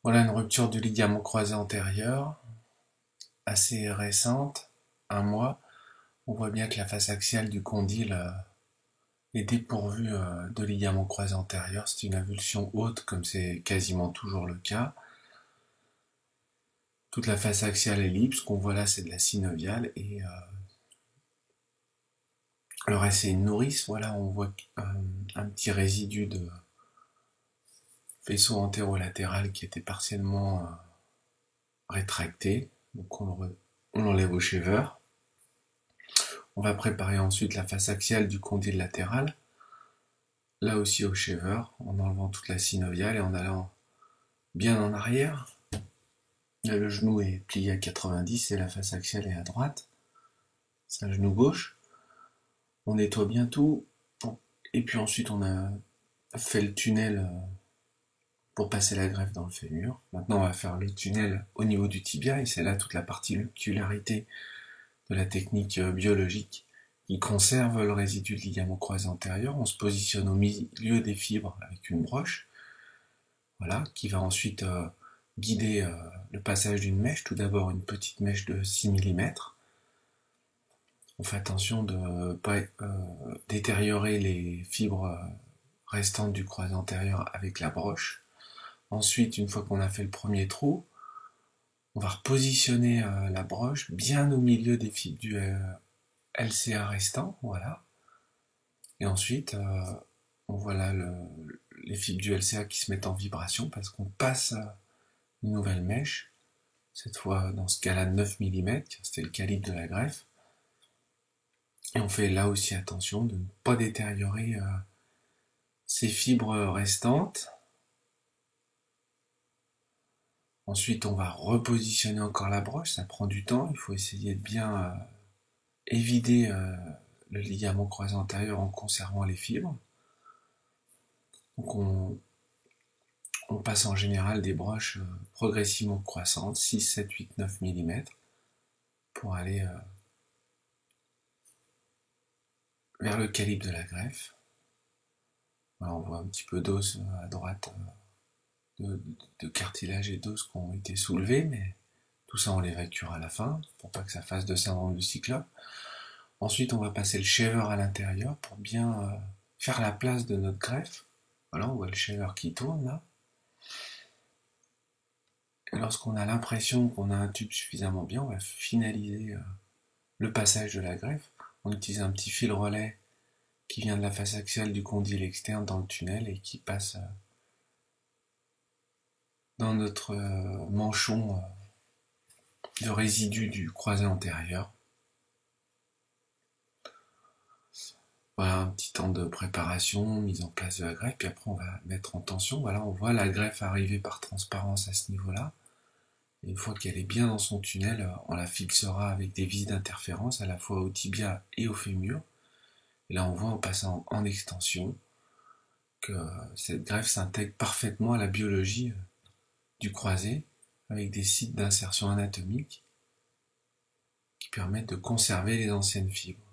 Voilà une rupture du ligament croisé antérieur, assez récente, un mois. On voit bien que la face axiale du condyle est dépourvue de ligament croisé antérieur. C'est une avulsion haute, comme c'est quasiment toujours le cas. Toute la face axiale est libre. Ce qu'on voit là, c'est de la synoviale. Et le reste, c'est une nourrice. Voilà, on voit un petit résidu de faisceau antérolatéral qui était partiellement rétracté. Donc on l'enlève au shaver. On va préparer ensuite la face axiale du condyle latéral. Là aussi au shaver, en enlevant toute la synoviale et en allant bien en arrière. Là, le genou est plié à 90 et la face axiale est à droite. C'est un genou gauche. On nettoie bien tout. Et puis ensuite, on a fait le tunnel pour passer la greffe dans le fémur. Maintenant, on va faire le tunnel au niveau du tibia et c'est là toute la particularité de la technique biologique qui conserve le résidu de ligament croisé antérieur. On se positionne au milieu des fibres avec une broche, voilà, qui va ensuite guider le passage d'une mèche. Tout d'abord une petite mèche de 6 mm. On fait attention de ne pas détériorer les fibres restantes du croisé antérieur avec la broche. Ensuite, une fois qu'on a fait le premier trou, on va repositionner la broche bien au milieu des fibres du LCA restant, voilà. Et ensuite, on voit là les fibres du LCA qui se mettent en vibration parce qu'on passe une nouvelle mèche, cette fois dans ce cas-là 9 mm, c'était le calibre de la greffe. Et on fait là aussi attention de ne pas détériorer ces fibres restantes. Ensuite, on va repositionner encore la broche, ça prend du temps, il faut essayer de bien évider le ligament croisé antérieur en conservant les fibres. Donc on passe en général des broches progressivement croissantes, 6, 7, 8, 9 mm, pour aller vers le calibre de la greffe. Voilà, on voit un petit peu d'os à droite, de cartilage et d'os qui ont été soulevés, mais tout ça on l'évacuera à la fin, pour pas que ça fasse de syndrome du cyclope. Ensuite on va passer le shaver à l'intérieur pour bien faire la place de notre greffe. Voilà, on voit le shaver qui tourne là. Et lorsqu'on a l'impression qu'on a un tube suffisamment bien, on va finaliser le passage de la greffe. On utilise un petit fil relais qui vient de la face axiale du condyle externe dans le tunnel et qui passe dans notre manchon de résidus du croisé antérieur. Voilà un petit temps de préparation, mise en place de la greffe, puis après on va mettre en tension. Voilà, on voit la greffe arriver par transparence à ce niveau-là. Et une fois qu'elle est bien dans son tunnel, on la fixera avec des vis d'interférence à la fois au tibia et au fémur. Et là on voit en passant en extension que cette greffe s'intègre parfaitement à la biologie du croisé avec des sites d'insertion anatomique qui permettent de conserver les anciennes fibres.